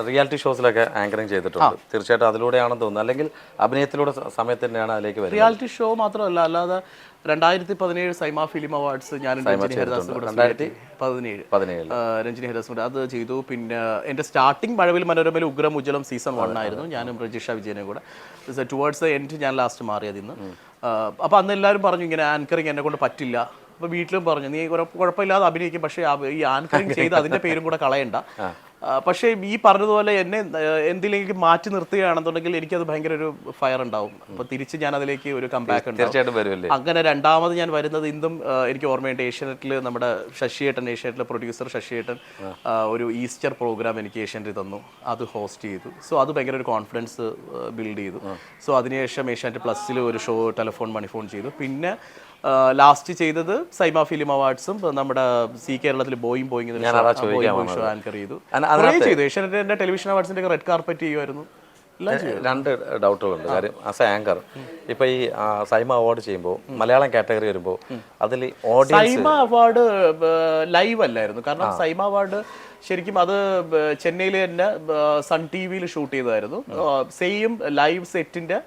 Reality ഷോസിലൊക്കെ anchoring ചെയ്തിട്ടുണ്ട്. തീർച്ചയായിട്ടും അതിലൂടെയാണെന്ന് തോന്നുന്നു, അല്ലെങ്കിൽ അഭിനയത്തിലൂടെ സമയത്ത് തന്നെയാണ് അതിലേക്ക് വരുന്നത്. റിയാലിറ്റി ഷോ മാത്രമല്ല, അല്ലാതെ 2017 സൈമ ഫിലിം അവാർഡ്സ് ഞാൻ രഞ്ജിനി ഹരിദാസും കൂടെ 2017 രഞ്ജിനി ഹരിദാസും കൂടെ അത് ചെയ്തു. പിന്നെ എൻ്റെ സ്റ്റാർട്ടിങ് മഴവിൽ മനോരമയിൽ ഉഗ്രം ഉജ്ജ്വലം സീസൺ 1 ആയിരുന്നു. ഞാനും രജിഷ വിജയനും കൂടെ. ടുവേർഡ്സ് ദ എൻഡ് ഞാൻ ലാസ്റ്റ് മാറിയത് ഇന്ന്. അപ്പോൾ അന്ന് എല്ലാവരും പറഞ്ഞു ഇങ്ങനെ ആങ്കറിങ് എന്നെ കൊണ്ട് പറ്റില്ല. അപ്പോൾ വീട്ടിലും പറഞ്ഞു നീ കുഴപ്പമില്ലാതെ അഭിനയിക്കും, പക്ഷേ ഈ ആങ്കറിങ് ചെയ്ത് അതിൻ്റെ പേരും കൂടെ കളയണ്ട. പക്ഷേ ഈ പറഞ്ഞതുപോലെ എന്നെ എന്തിലേക്ക് മാറ്റി നിർത്തുകയാണെന്നുണ്ടെങ്കിൽ എനിക്കത് ഭയങ്കര ഒരു ഫയർ ഉണ്ടാവും. അപ്പോൾ തിരിച്ച് ഞാൻ അതിലേക്ക് ഒരു കംബാക്ക് ഉണ്ടാവും. അങ്ങനെ രണ്ടാമത് ഞാൻ വരുന്നത് ഇന്നും എനിക്ക് ഓർമ്മയുണ്ട്. ഏഷ്യാനെറ്റിൽ നമ്മുടെ ഏഷ്യാനെറ്റിലെ പ്രൊഡ്യൂസർ ശശിയേട്ടൻ ഒരു ഈസ്റ്റർ പ്രോഗ്രാം എനിക്ക് ഏഷ്യാനെറ്റിൽ തന്നു. അത് ഹോസ്റ്റ് ചെയ്തു. സോ അത് ഭയങ്കര ഒരു കോൺഫിഡൻസ് ബിൽഡ് ചെയ്തു. സോ അതിനുശേഷം ഏഷ്യാനെറ്റ് പ്ലസ്സിൽ ഒരു ഷോ ടെലിഫോൺ മണിഫോൺ ചെയ്തു. പിന്നെ ലാസ്റ്റ് ചെയ്തത് സൈമ ഫിലിം അവാർഡ്സും നമ്മുടെ സി കേരളത്തിൽ ബോയിങ് ഷോ ആങ്കർ ചെയ്തു. ഏഷ്യാനെറ്റിന്റെ ടെലിവിഷൻ അവാർഡ്സിന്റെ റെഡ് കാർപ്പറ്റ് ചെയ്യുമായിരുന്നു. രണ്ട് ഡൗട്ടുകളുണ്ട്. കാര്യം ആസ് എ ആങ്കർ ഇപ്പൊ ഈ സൈമ അവാർഡ് ചെയ്യുമ്പോൾ മലയാളം കാറ്റഗറി വരുമ്പോൾ അതിൽ സൈമ അവാർഡ് ലൈവ് അല്ലായിരുന്നു. കാരണം സൈമ അവാർഡ് ശരിക്കും അത് ചെന്നൈയിൽ തന്നെ സൺ ടി വിയിൽ ഷൂട്ട് ചെയ്തതായിരുന്നു. സെയിം ലൈവ് സെറ്റിന്റെ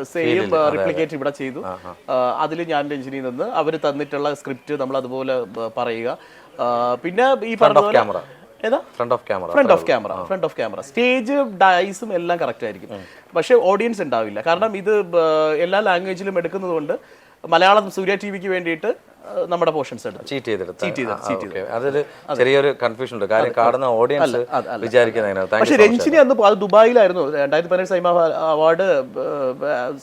സെയിം റിപ്ലിക്കേറ്റ് ഇവിടെ ചെയ്തു. അതിൽ ഞാൻ രഞ്ജിനി നിന്ന് അവർ തന്നിട്ടുള്ള സ്ക്രിപ്റ്റ് നമ്മൾ അതുപോലെ പറയുക. പിന്നെ ഈ പറഞ്ഞ ഫ്രണ്ട് ഓഫ് ക്യാമറ സ്റ്റേജ് ഡൈസും എല്ലാം കറക്റ്റ് ആയിരിക്കും. പക്ഷെ ഓഡിയൻസ് ഉണ്ടാവില്ല. കാരണം ഇത് എല്ലാ ലാംഗ്വേജിലും എടുക്കുന്നത് കൊണ്ട് മലയാളം സൂര്യ ടി വിക്ക് വേണ്ടിയിട്ട് നമ്മുടെ പോർഷൻസ് അതൊരു ചെറിയൊരു കൺഫ്യൂഷൻ ഉണ്ട്. കാര്യം കാണുന്ന ഓഡിയൻസ് വിചാരിക്കുന്നത്. പക്ഷെ രഞ്ജിനി അന്ന് അത് ദുബായിലായിരുന്നു. 2017 സൈമ അവാർഡ്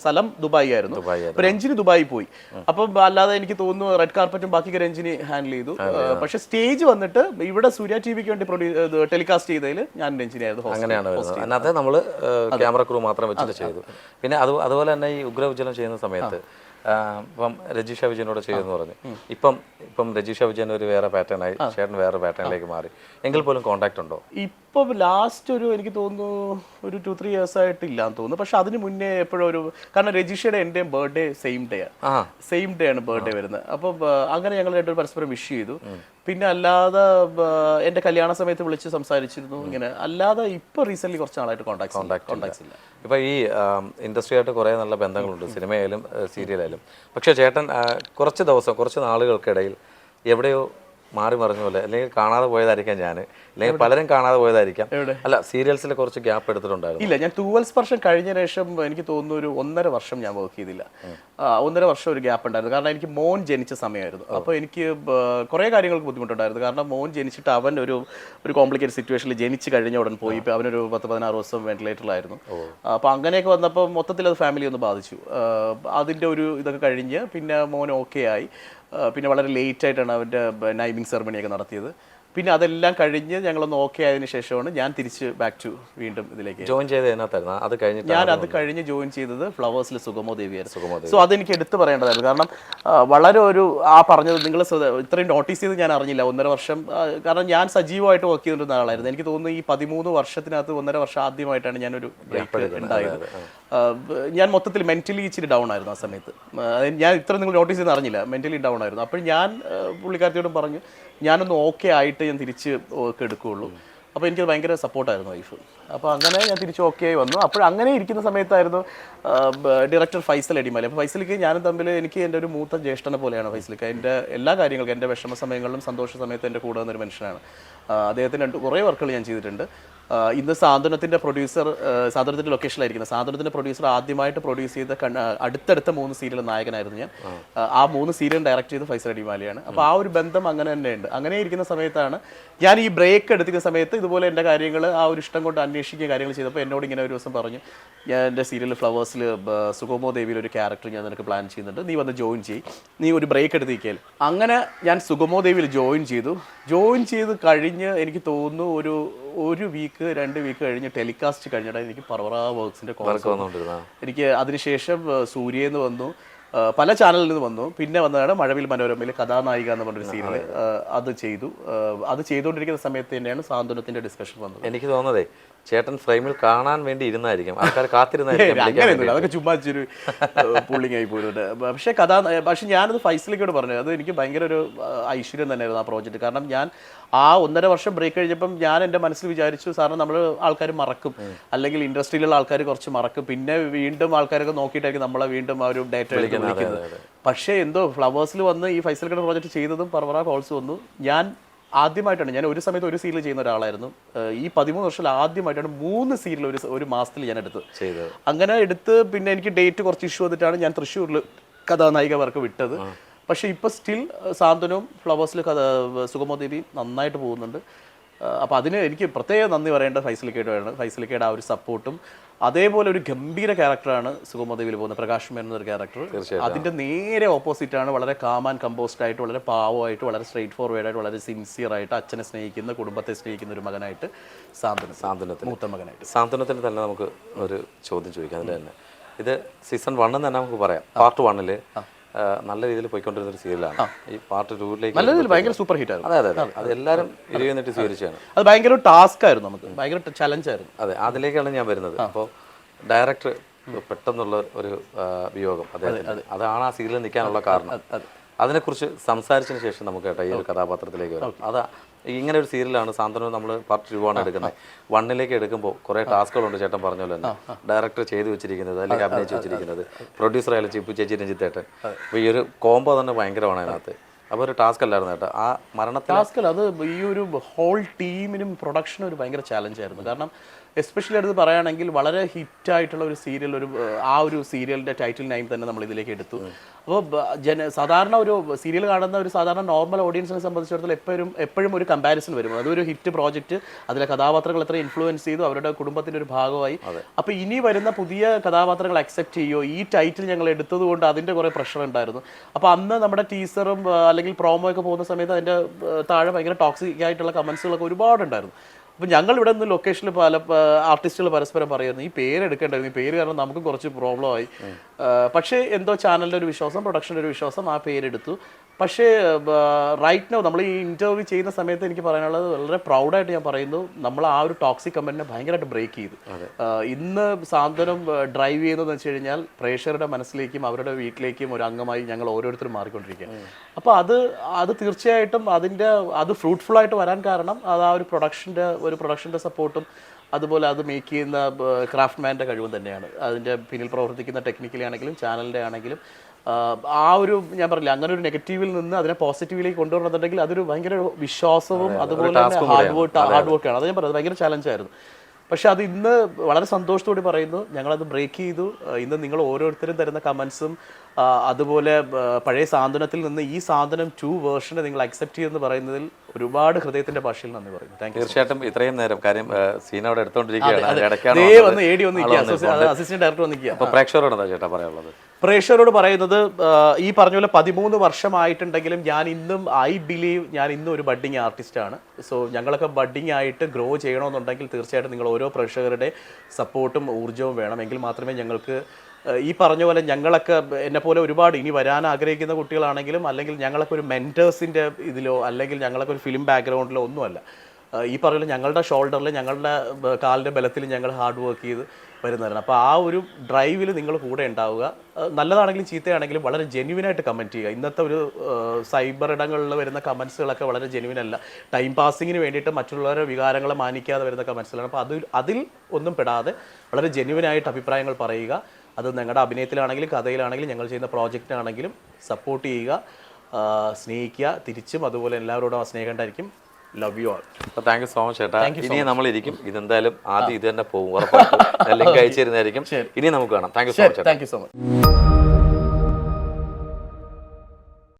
സ്ഥലം ദുബായി ആയിരുന്നു. രഞ്ജിനി ദുബായി പോയി. അപ്പം അല്ലാതെ എനിക്ക് തോന്നുന്നു റെഡ് കാർപ്പറ്റും ബാക്കിയൊക്കെ രഞ്ജിനി ഹാൻഡിൽ ചെയ്തു. പക്ഷെ സ്റ്റേജ് വന്നിട്ട് ഇവിടെ സൂര്യ ടി വിക്ക് വേണ്ടി ടെലികാസ്റ്റ് ചെയ്തതിൽ ഞാൻ രഞ്ജിനി ആയിരുന്നു. അങ്ങനെയാണ് വരുന്നത്. അതിനകത്ത് നമ്മൾ ക്യാമറ ക്രൂ മാത്രം വെച്ചിട്ട് ചെയ്തു. പിന്നെ അതുപോലെ തന്നെ ഈ ഉഗ്ര ഉജ്ജ്വലം ചെയ്യുന്ന സമയത്ത് ഇപ്പം രജിഷ വിജയനോട് ചെയ്തെന്ന് പറഞ്ഞു. ഇപ്പം രജിഷ വിജയൻ ഒരു വേറെ പാറ്റേൺ ആയി, ചേട്ടൻ വേറെ പാറ്റേണിലേക്ക് മാറി. എങ്കിൽ പോലും കോൺടാക്ട് ഉണ്ടോ? ഇപ്പം ലാസ്റ്റ് എനിക്ക് തോന്നുന്നു ഒരു 2-3 years ആയിട്ടില്ലാന്ന് തോന്നുന്നു. പക്ഷെ അതിന് മുന്നേ എപ്പോഴും കാരണം രജിഷയുടെ എൻ്റെയും ബർത്ത്ഡേ സെയിം ഡേ ആണ് ബർത്ത്ഡേ വരുന്നത്. അപ്പം അങ്ങനെ ഞങ്ങൾ രണ്ടുപേരും പരസ്പരം വിഷ് ചെയ്തു. പിന്നെ അല്ലാതെ എൻ്റെ കല്യാണ സമയത്ത് വിളിച്ച് സംസാരിച്ചിരുന്നു. ഇങ്ങനെ അല്ലാതെ ഇപ്പൊ റീസെന്റ് കുറച്ച് നാളായിട്ട് കോൺടാക്ട്സ് ഇല്ല. ഇപ്പൊ ഈ ഇൻഡസ്ട്രി ആയിട്ട് കുറെ നല്ല ബന്ധങ്ങളുണ്ട്, സിനിമയിലും സീരിയലായാലും. പക്ഷെ ചേട്ടൻ കുറച്ച് നാളുകൾക്കിടയിൽ എവിടെയോ മാറി മറിഞ്ഞ പോലെ, അല്ലെങ്കിൽ കാണാതെ പോയതായിരിക്കാം ഞാൻ, അല്ലെങ്കിൽ പലരും കാണാതെ പോയതായിരിക്കാം. അല്ല, സീരിയൽസിൽ കുറച്ച് ഗ്യാപ്പ് എടുത്തിട്ടുണ്ടായിരുന്നു. ഇല്ല, ഞാൻ തൂവൽ സ്പർശം കഴിഞ്ഞ ശേഷം എനിക്ക് തോന്നുന്നു ഒരു 1.5 വർഷം ഞാൻ വർക്ക് ചെയ്തില്ല. 1.5 വർഷം ഒരു ഗ്യാപ്പ് ഉണ്ടായിരുന്നു. കാരണം എനിക്ക് മോൻ ജനിച്ച സമയമായിരുന്നു. അപ്പോൾ എനിക്ക് കുറേ കാര്യങ്ങൾക്ക് ബുദ്ധിമുട്ടുണ്ടായിരുന്നു. കാരണം മോൻ ജനിച്ചിട്ട് അവൻ ഒരു കോംപ്ലിക്കേറ്റഡ് സിറ്റുവേഷനിൽ ജനിച്ച് കഴിഞ്ഞ ഉടൻ പോയി. ഇപ്പോൾ അവനൊരു 10-16 ദിവസം വെന്റിലേറ്ററിലായിരുന്നു. അപ്പോൾ അങ്ങനെയൊക്കെ വന്നപ്പോൾ മൊത്തത്തിൽ അത് ഫാമിലി ഒന്ന് ബാധിച്ചു. അതിൻ്റെ ഒരു ഇതൊക്കെ കഴിഞ്ഞ് പിന്നെ മോൻ ഓക്കെ ആയി. പിന്നെ വളരെ ലേറ്റ് ആയിട്ടാണ് അവൻ്റെ നൈമിങ് സെറമണിയൊക്കെ നടത്തിയത്. പിന്നെ അതെല്ലാം കഴിഞ്ഞ് ഞങ്ങളൊന്ന് ഓക്കെ ആയതിനു ശേഷമാണ് ഞാൻ തിരിച്ച് ബാക്ക് ടു വീണ്ടും ഇതിലേക്ക് ജോയിൻ ചെയ്തത്. ഞാൻ അത് കഴിഞ്ഞ് ജോയിൻ ചെയ്തത് ഫ്ലവേഴ്സിൽ സുഗമോ ദേവിയായിരുന്നു. സോ അതെനിക്ക് എടുത്തു പറയേണ്ടതായിരുന്നു. കാരണം വളരെ പറഞ്ഞത് നിങ്ങൾ ഇത്രയും നോട്ടീസ് ചെയ്ത് ഞാൻ അറിഞ്ഞില്ല. 1.5 വർഷം. കാരണം ഞാൻ സജീവമായിട്ട് വർക്ക് ചെയ്തിരുന്ന ആളായിരുന്നു. എനിക്ക് തോന്നുന്നു ഈ 13 വർഷത്തിനകത്ത് 1.5 വർഷം ആദ്യമായിട്ടാണ് ഞാനൊരു ബ്രേക്ക് ഉണ്ടായത്. ഞാൻ മൊത്തത്തിൽ മെന്റലി ഇച്ചിരി ഡൗൺ ആയിരുന്നു ആ സമയത്ത്. ഞാൻ ഇത്ര നിങ്ങൾ നോട്ടീസ് ചെയ്ത് അറിഞ്ഞില്ല, മെന്റലി ഡൗൺ ആയിരുന്നു. അപ്പോൾ ഞാൻ പുള്ളിക്കാരത്തിയോടും പറഞ്ഞു ഞാനൊന്ന് ഓക്കെ ആയിട്ട് ഞാൻ തിരിച്ച് വർക്ക് എടുക്കുകയുള്ളൂ. അപ്പോൾ എനിക്കത് ഭയങ്കര സപ്പോർട്ടായിരുന്നു വൈഫ്. അപ്പോൾ അങ്ങനെ ഞാൻ തിരിച്ച് ഓക്കെ ആയി വന്നു. അപ്പോൾ അങ്ങനെ ഇരിക്കുന്ന സമയത്തായിരുന്നു ഡയറക്ടർ ഫൈസൽ അടിമാലി. അപ്പോൾ ഫൈസലിക്ക് ഞാനും തമ്മിൽ എനിക്ക് എൻ്റെ ഒരു മൂത്ത ജ്യേഷ്ഠനെ പോലെയാണ് ഫൈസലിക്ക്. എൻ്റെ എല്ലാ കാര്യങ്ങൾക്കും എൻ്റെ വിഷമ സമയങ്ങളിലും സന്തോഷ സമയത്തും എൻ്റെ കൂടെ വന്നൊരു മനുഷ്യനാണ്. അദ്ദേഹത്തിന് കുറേ വർക്കുകൾ ഞാൻ ചെയ്തിട്ടുണ്ട്. ഇന്ന് സാന്ത്വനത്തിൻ്റെ പ്രൊഡ്യൂസർ, സാന്ത്വനത്തിൻ്റെ ലൊക്കേഷനിലായിരിക്കുന്നത്. സാന്ത്വനത്തിൻ്റെ പ്രൊഡ്യൂസർ ആദ്യമായിട്ട് പ്രൊഡ്യൂസ് ചെയ്ത അടുത്തടുത്ത 3 സീരിയൽ നായകനായിരുന്നു ഞാൻ. ആ 3 സീരിയൽ ഡയറക്റ്റ് ചെയ്ത് ഫൈസൽ അടിമാലിയാണ്. അപ്പോൾ ആ ഒരു ബന്ധം അങ്ങനെ തന്നെയുണ്ട്. അങ്ങനെ ഇരിക്കുന്ന സമയത്താണ് ഞാൻ ഈ ബ്രേക്ക് എടുത്തിരിക്കുന്ന സമയത്ത് ഇതുപോലെ എൻ്റെ കാര്യങ്ങൾ ആ ഒരു ഇഷ്ടം കൊണ്ട് അന്വേഷിക്കുക കാര്യങ്ങൾ ചെയ്തപ്പോൾ എന്നോട് ഇങ്ങനെ ഒരു ദിവസം പറഞ്ഞു, ഞാൻ എൻ്റെ സീരിയൽ ഫ്ലവേഴ്സിൽ സുഗമോ ദേവിയിൽ ഒരു ക്യാരക്ടർ ഞാൻ നിനക്ക് പ്ലാൻ ചെയ്യുന്നുണ്ട്, നീ വന്ന് ജോയിൻ ചെയ്യും, നീ ഒരു ബ്രേക്ക് എടുത്തിരിക്കൽ. അങ്ങനെ ഞാൻ സുഗമോ ദേവിയിൽ ജോയിൻ ചെയ്ത് കഴിഞ്ഞ് എനിക്ക് തോന്നുന്നു ഒരു വീക്ക് 2 വീക്ക് കഴിഞ്ഞ് ടെലികാസ്റ്റ് കഴിഞ്ഞിട്ട് എനിക്ക് പർവറ വർക്സിൻ്റെ കോഴ്സ് വന്നു. എനിക്ക് അതിനുശേഷം സൂര്യന്ന് വന്നു, പല ചാനലിൽ നിന്ന് വന്നു. പിന്നെ വന്നതാണ് മഴവിൽ മനോരമയിൽ കഥാനായിക എന്ന് പറഞ്ഞൊരു സീരിയൽ. അത് ചെയ്തു. അത് ചെയ്തുകൊണ്ടിരിക്കുന്ന സമയത്ത് തന്നെയാണ് സാന്ത്വനത്തിൻ്റെ ഡിസ്കഷൻ വന്നത്. എനിക്ക് തോന്നുന്നതേ ചേട്ടൻ ഫ്രെയിമിൽ കാണാൻ വേണ്ടി ഇരുന്നായിരിക്കും, ആൾക്കാർ കാത്തിരുന്നായിരിക്കും വിളിക്കാൻ അങ്ങനെയൊന്നുമില്ല, വേണ്ടി. അതൊക്കെ ചുമ്മാ ഇച്ചിരി പുള്ളിങ് ആയി പോയിട്ടുണ്ട്. പക്ഷെ ഞാനത് ഫൈസലിക്കോട് പറഞ്ഞു, അത് എനിക്ക് ഭയങ്കര ഒരു ഐശ്വര്യം തന്നെയായിരുന്നു ആ പ്രോജക്റ്റ്. കാരണം ഞാൻ ആ 1.5 വർഷം ബ്രേക്ക് കഴിഞ്ഞപ്പം ഞാൻ എൻ്റെ മനസ്സിൽ വിചാരിച്ചു, സാറിന് നമ്മൾ ആൾക്കാർ മറക്കും, അല്ലെങ്കിൽ ഇൻഡസ്ട്രിയിലുള്ള ആൾക്കാർ കുറച്ച് മറക്കും, പിന്നെ വീണ്ടും ആൾക്കാരൊക്കെ നോക്കിയിട്ടായിരിക്കും നമ്മളെ വീണ്ടും ആ ഒരു ഡേറ്റ വിളിക്കുന്നത്. പക്ഷേ എന്തോ ഫ്ലവേഴ്സിൽ വന്ന് ഈ ഫൈസലിക്കോട് പ്രോജക്റ്റ് ചെയ്തതും പർവറ കോൾസ് വന്നു. ഞാൻ ആദ്യമായിട്ടാണ്, ഞാൻ ഒരു സമയത്ത് ഒരു സീരിയൽ ചെയ്യുന്ന ഒരാളായിരുന്നു, ഈ 13 വർഷത്തിൽ ആദ്യമായിട്ടാണ് 3 സീരിയൽ ഒരു മാസത്തിൽ ഞാൻ എടുത്തത്. അങ്ങനെ എടുത്ത് പിന്നെ എനിക്ക് ഡേറ്റ് കുറച്ച് ഇഷ്യൂ വന്നിട്ടാണ് ഞാൻ തൃശ്ശൂരിൽ കഥാനായിക വർക്ക് വിട്ടത്. പക്ഷേ ഇപ്പോൾ സ്റ്റിൽ സാന്ത്വനവും ഫ്ലവേഴ്സിൽ സുഗമോദേവി നന്നായിട്ട് പോകുന്നുണ്ട്. അപ്പോൾ അതിന് എനിക്ക് പ്രത്യേകം നന്ദി പറയേണ്ട ഫൈസലിക്കയുടെ ആ ഒരു സപ്പോർട്ടും. അതേപോലെ ഒരു ഗംഭീര ക്യാരക്ടറാണ് സുഗമോദേവിയിൽ പോകുന്നത്, പ്രകാശ് മേനോൻ എന്നൊരു ക്യാരക്ടർ. അതിൻ്റെ നേരെ ഓപ്പോസിറ്റാണ്, വളരെ കാം ആൻഡ് കമ്പോസ്ഡ് ആയിട്ട്, വളരെ പാവമായിട്ട്, വളരെ സ്ട്രെയിറ്റ് ഫോർവേഡായിട്ട്, വളരെ സിൻസിയർ ആയിട്ട്, അച്ഛനെ സ്നേഹിക്കുന്ന, കുടുംബത്തെ സ്നേഹിക്കുന്ന ഒരു മകനായിട്ട് സാന്ത്വനത്തിൽ മൂത്ത മകനായിട്ട്. സാന്ത്വനത്തിന് തന്നെ നമുക്ക് ഒരു ചോദ്യം ചോദിക്കാം. അതിൽ തന്നെ ഇത് സീസൺ 1 തന്നെ നമുക്ക് പറയാം. പാർട്ട് 1 നല്ല രീതിയിൽ പോയിക്കൊണ്ടിരുന്ന ഒരു സീരിയലാണ്. ഈ പാർട്ട് 2 നല്ല രീതിയിൽ ഭയങ്കര സൂപ്പർ ഹിറ്റ് ആയിരുന്നു. അതെ, അത് എല്ലാവരും ഇരുന്നിട്ട് സ്വീകരിച്ചാണ്. അത് ഭയങ്കര ഒരു ടാസ്ക് ആയിരുന്നു, നമുക്ക് ഭയങ്കര ചലഞ്ചായിരുന്നു. അതെ, അതിലേക്കാണ് ഞാൻ വരുന്നത്. അപ്പോൾ ഡയറക്ടർ പെട്ടെന്നുള്ള ഒരു വിയോഗം, അതാണ് ആ സീരിയലിൽ നിൽക്കാനുള്ള കാരണം. അതിനെക്കുറിച്ച് സംസാരിച്ചതിന് ശേഷം നമുക്ക് കേട്ടോ ഈ ഒരു കഥാപാത്രത്തിലേക്ക് വരാം. അതാ ഇങ്ങനെ ഒരു സീരിയലാണ് സാന്ത്വനം, നമ്മൾ പാർട്ട് 2 ആണ് എടുക്കുന്നത്. 1 എടുക്കുമ്പോൾ കുറേ ടാസ്കുകളുണ്ട്. ചേട്ടൻ പറഞ്ഞ പോലെ തന്നെ ഡയറക്ടർ ചെയ്തു വെച്ചിരിക്കുന്നത്, അല്ലെങ്കിൽ അഭിനയിച്ച് വെച്ചിരിക്കുന്നത്, പ്രൊഡ്യൂസർ ആയാലും ചിപ്പു ചേച്ചി, രഞ്ജിത്തേട്ടൻ. അപ്പോൾ ഈ ഒരു കോംബോ തന്നെ ഭയങ്കരമാണ് അതിനകത്ത്. അപ്പോൾ ഒരു ടാസ്ക് അല്ലായിരുന്നു കേട്ടോ ആ മരണത്തിൽ. ടാസ്ക് അല്ല, അത് ഈ ഒരു ഹോൾ ടീമിനും പ്രൊഡക്ഷനും ഒരു ഭയങ്കര ചാലഞ്ചായിരുന്നു. കാരണം എസ്പെഷ്യലി അടുത്ത് പറയുകയാണെങ്കിൽ വളരെ ഹിറ്റായിട്ടുള്ള ഒരു സീരിയൽ, ആ ഒരു സീരിയലിൻ്റെ ടൈറ്റിൽ നെയിം തന്നെ നമ്മൾ ഇതിലേക്ക് എടുത്തു. അപ്പോൾ സാധാരണ ഒരു സീരിയൽ കാണുന്ന ഒരു സാധാരണ നോർമൽ ഓഡിയൻസിനെ സംബന്ധിച്ചിടത്തോളം എപ്പോഴും ഒരു കമ്പാരിസൺ വരും. അതൊരു ഹിറ്റ് പ്രോജക്റ്റ്, അതിലെ കഥാപാത്രങ്ങൾ എത്ര ഇൻഫ്ലുവൻസ് ചെയ്തു, അവരുടെ കുടുംബത്തിൻ്റെ ഒരു ഭാഗമായി. അപ്പോൾ ഇനി വരുന്ന പുതിയ കഥാപാത്രങ്ങൾ അക്സെപ്റ്റ് ചെയ്യുമോ, ഈ ടൈറ്റിൽ ഞങ്ങൾ എടുത്തത് കൊണ്ട് അതിൻ്റെ കുറേ പ്രഷർ ഉണ്ടായിരുന്നു. അപ്പോൾ അന്ന് നമ്മുടെ ടീസറും അല്ലെങ്കിൽ പ്രോമോ ഒക്കെ പോകുന്ന സമയത്ത് അതിൻ്റെ താഴെ ഭയങ്കര ടോക്സിക് ആയിട്ടുള്ള കമൻസുകളൊക്കെ ഒരുപാടുണ്ടായിരുന്നു. അപ്പോൾ ഞങ്ങൾ ഇവിടെ നിന്ന് ലൊക്കേഷനിൽ പല ആർട്ടിസ്റ്റുകൾ പരസ്പരം പറയുന്നു, ഈ പേര് എടുക്കേണ്ടായിരുന്നു, ഈ പേര് കാരണം നമുക്ക് കുറച്ച് പ്രോബ്ലമായി. പക്ഷേ എന്തോ ചാനലിൻ്റെ ഒരു വിശ്വാസം, പ്രൊഡക്ഷൻ്റെ ഒരു വിശ്വാസം, ആ പേരെടുത്തു. പക്ഷേ റൈറ്റ് നൗ നമ്മൾ ഈ ഇൻ്റർവ്യൂ ചെയ്യുന്ന സമയത്ത് എനിക്ക് പറയാനുള്ളത്, വളരെ പ്രൗഡായിട്ട് ഞാൻ പറയുന്നു, നമ്മൾ ആ ഒരു ടോക്സിക് കമൻറ്റിനെ ഭയങ്കരമായിട്ട് ബ്രേക്ക് ചെയ്തു. ഇന്ന് സാന്ത്വനം ഡ്രൈവ് ചെയ്യുന്നതെന്ന് വെച്ച് കഴിഞ്ഞാൽ പ്രേക്ഷകരുടെ മനസ്സിലേക്കും അവരുടെ വീട്ടിലേക്കും ഒരു അംഗമായി ഞങ്ങൾ ഓരോരുത്തരും മാറിക്കൊണ്ടിരിക്കുക. അപ്പോൾ അത് തീർച്ചയായിട്ടും അത് ഫ്രൂട്ട്ഫുൾ ആയിട്ട് വരാൻ കാരണം അത് ആ ഒരു പ്രൊഡക്ഷൻ്റെ സപ്പോർട്ടും, അതുപോലെ അത് മേക്ക് ചെയ്യുന്ന ക്രാഫ്റ്റ്മാൻ്റെ കഴിവും തന്നെയാണ്. അതിൻ്റെ പിന്നിൽ പ്രവർത്തിക്കുന്ന ടെക്നിക്കലി ആണെങ്കിലും ചാനലിൻ്റെ ആണെങ്കിലും ആ ഒരു ഞാൻ പറഞ്ഞില്ല, അങ്ങനെ ഒരു നെഗറ്റീവിൽ നിന്ന് അതിനെ പോസിറ്റീവിലേക്ക് കൊണ്ടുവരണമെന്നുണ്ടെങ്കിൽ അതൊരു ഭയങ്കര വിശ്വാസവും അതുപോലെ തന്നെ ഹാർഡ് വർക്കാണ്. അത് ഞാൻ പറയുന്നത് ഭയങ്കര ചലഞ്ചായിരുന്നു. പക്ഷെ അത് ഇന്ന് വളരെ സന്തോഷത്തോടെ പറയുന്നു, ഞങ്ങളത് ബ്രേക്ക് ചെയ്തു. ഇന്ന് നിങ്ങൾ ഓരോരുത്തരും തരുന്ന കമൻസും അതുപോലെ പഴയ സാന്ത്വനത്തിൽ നിന്ന് ഈ സാന്ത്വനം 2 വേർഷനെ നിങ്ങൾ അക്സെപ്റ്റ് ചെയ്യുമെന്ന് പറയുന്നതിൽ ഒരുപാട് ഹൃദയത്തിന്റെ ഭാഷയിൽ നന്ദി പറയുന്നു. തീർച്ചയായിട്ടും ഇത്രയും നേരം കാര്യം സീൻ അവിടെ എടുത്തോണ്ടിരിക്കുകയാണ്. അസിസ്റ്റന്റ് ഡയറക്ടർ വന്നിരിക്കുക. അപ്പോൾ പ്രേക്ഷകരോട് എന്താ ചേട്ടാ പറയാനുള്ളത്? പ്രേക്ഷകരോട് പറയുന്നത്, ഈ പറഞ്ഞ പോലെ 13 വർഷമായിട്ടുണ്ടെങ്കിലും ഞാൻ ഇന്നും ഒരു ബഡ്ഡിങ് ആർട്ടിസ്റ്റാണ്. സോ ഞങ്ങളൊക്കെ ബഡ്ഡിങ് ആയിട്ട് ഗ്രോ ചെയ്യണമെന്നുണ്ടെങ്കിൽ തീർച്ചയായിട്ടും നിങ്ങൾ ഓരോ പ്രേക്ഷകരുടെ സപ്പോർട്ടും ഊർജ്ജവും വേണം. എങ്കിൽ മാത്രമേ ഞങ്ങൾക്ക് ഈ പറഞ്ഞ പോലെ ഞങ്ങളൊക്കെ എന്നെപ്പോലെ ഒരുപാട് ഇനി വരാൻ ആഗ്രഹിക്കുന്ന കുട്ടികളാണെങ്കിലും, അല്ലെങ്കിൽ ഞങ്ങളൊക്കെ ഒരു മെൻറ്റേഴ്സിൻ്റെ ഇതിലോ അല്ലെങ്കിൽ ഞങ്ങളൊക്കെ ഒരു ഫിലിം ബാക്ക്ഗ്രൗണ്ടിലോ ഒന്നുമല്ല, ഈ പറയുന്നത് ഞങ്ങളുടെ ഷോൾഡറിൽ, ഞങ്ങളുടെ കാലിൻ്റെ ബലത്തിൽ ഞങ്ങൾ ഹാർഡ് വർക്ക് ചെയ്ത് വരുന്നവരാണ്. അപ്പോൾ ആ ഒരു ഡ്രൈവിൽ നിങ്ങൾ കൂടെ ഉണ്ടാവുക. നല്ലതാണെങ്കിലും ചീത്തയാണെങ്കിലും വളരെ ജെന്യുവിനായിട്ട് കമൻറ്റ് ചെയ്യുക. ഇന്നത്തെ ഒരു സൈബർ ഇടങ്ങളിൽ വരുന്ന കമൻസുകളൊക്കെ വളരെ ജെന്യുവിനല്ല, ടൈം പാസിങ്ങിന് വേണ്ടിയിട്ട് മറ്റുള്ളവരുടെ വികാരങ്ങളെ മാനിക്കാതെ വരുന്ന കമൻസുകളാണ്. അപ്പോൾ അതിൽ ഒന്നും പെടാതെ വളരെ ജെന്യുവിനായിട്ട് അഭിപ്രായങ്ങൾ പറയുക. അത് ഞങ്ങളുടെ അഭിനയത്തിലാണെങ്കിലും കഥയിലാണെങ്കിലും ഞങ്ങൾ ചെയ്യുന്ന പ്രോജക്റ്റിനാണെങ്കിലും സപ്പോർട്ട് ചെയ്യുക, സ്നേഹിക്കുക. തിരിച്ചും അതുപോലെ എല്ലാവരോടും ആ സ്നേഹം ഉണ്ടായിരിക്കും. Love you all. Thank you so much ചേട്ടാ. ഇനി നമ്മളിരിക്കും, ഇതെന്തായാലും ആദ്യം ഇത് തന്നെ പോകും, ഉറപ്പായിട്ടും ലിങ്ക് അയച്ചു തരുന്നതായിരിക്കും. ഇനി നമുക്ക് കാണാം. Thank you so much. Thank you so much.